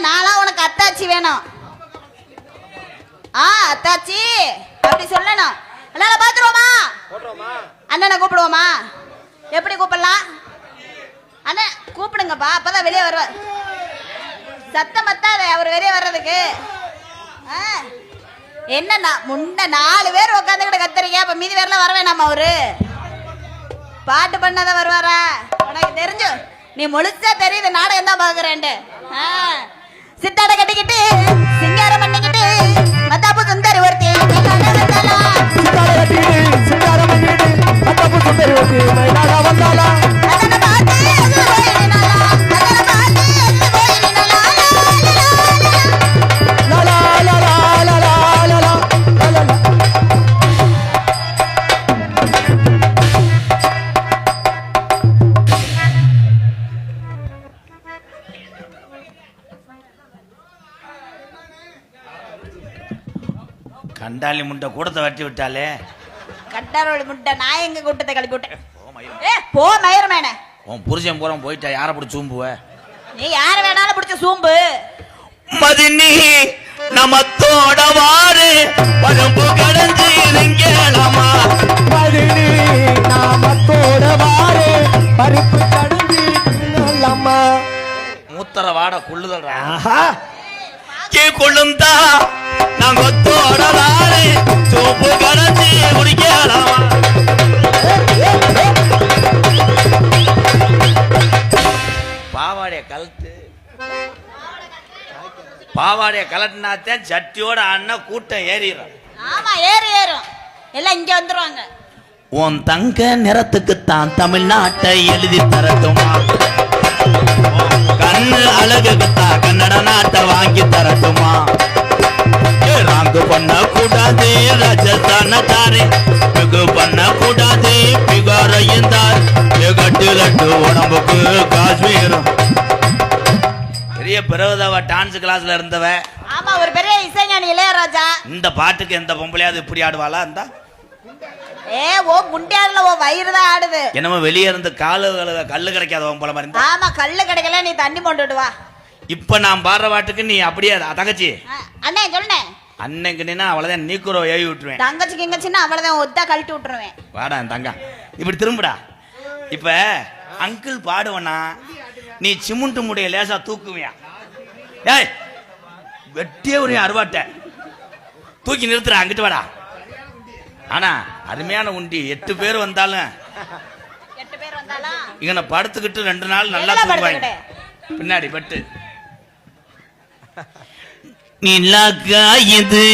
நான்லாம் உனக்கு அத்தாச்சி வேணும். அத்தாச்சி அப்படி சொல்லணும். எல்லாரும் பாத்துருவோமா? அண்ணனை கூப்பிடுவோமா? எப்படி கூப்பிடலாம்? அண்ணன் கூப்பிடுங்கப்பா, அப்பதான் வெளியே வருவார். சத்தம் பத்தாத அவர் வெளியே வர்றதுக்கு. என்ன முன்ன 4 பேர் உட்காந்துக்கிட்ட கத்துறீங்க, அப்ப மீதி பேர்லாம் வரவே நம்ம அவரு பாட்டு பண்ணாதான் வருவாரா? உனக்கு தெரிஞ்சு நீ முழுசா தெரியுது நாடகம் தான் பாக்குறேன். சித்தாட கட்டிக்கிட்டு சிங்காரம் பண்ணிக்கிட்டு மத்தாப்பு சுந்தரி ஒருத்தி கண்டாலி முட்டை கூட்டத்தை வட்டி விட்டாலே. கட்டாரோட முட்டை நான் எங்க கூட்டத்தை கிளப்பி விட்டேன். போ மயிரமேன. உன் புருஷன் பூரா போயிட்டா யாரை பிடிச்சி சூம்புவ? நீ யார வேணாலும் பிடிச்ச சூம்பு. மதினி நமத்தோட வாரு பரம்பு கடந்து இருங்கலாமா. மதினி நமத்தோட வாரு பருப்பு கடந்து இருங்கலாமா. மூத்தர வாட கொள்ளுதல்டா. கே கொள்ளுந்தா நான் கொத்தோட வாரு சோப்பு கடந்து குடிக்கலாமா. பாவாடைய கலட்டினாத்தான் சட்டியோட அண்ணன் கூட்டம் ஏறிடும். ஆமா ஏறும் எல்லாம் இங்க வந்துருவாங்க. உன் தங்க நிறத்துக்குத்தான் தமிழ்நாட்டை எழுதி தரட்டுமா. கண்ணு அழகுக்குத்தான் கன்னட நாட்டை வாங்கி தரட்டுமா. ராங்கு பண்ண கூடாது ராஜஸ்தான தாரே பிகு பண்ண கூடாது பிகாரையும் தார் கட்டு லட்டு உடம்புக்கு காஷ்மீரும். பெரிய பிறகுதவ டான்ஸ் கிளாஸ்ல இருந்தவ. ஆமா ஒரு பெரிய இசைஞானி இளையராஜா. இந்த பாட்டுக்கு எந்த பொம்பளையாவது இப்படி ஆடுவாளா? இந்த ஓ முண்டியாதுல ஓ வயிறு தான் ஆடுது. என்னமோ வெளியே இருந்து கல்லு கிடைக்காதவன் போல மாதிரி. ஆமா கல்லு கிடைக்கல, நீ தண்ணி கொண்டுட்டு வா. இப்ப நான் பாடுற பாட்டுக்கு நீ அப்படியே தங்கச்சி அண்ணே சொல்லுனே. அண்ணனுக்கு நின்னா அவ்வளவுதான் நீக்குறோ ஏவி விட்டுருவேன். தங்கச்சிக்கு எங்கச்சின்னா அவ்வளவுதான் ஒத்தா கழட்டி விட்டுருவேன். வாடா தங்க இப்படி திரும்புடா. இப்ப அங்கிள் பாடுவனா நீ சிமுண்டு முடிய லேசா தூக்குவியா? ஏய் வெட்டியே ஒரு அருவாட்ட தூக்கி நிறுத்துற, அங்கிட்டு வாடா. ஆனா அருமையான உண்டி 8 பேர் வந்தாலும் இங்க படுத்துக்கிட்டு 2 நாள் நல்லா தூங்குவாங்க. பின்னாடி பட்டு நிலா காயுது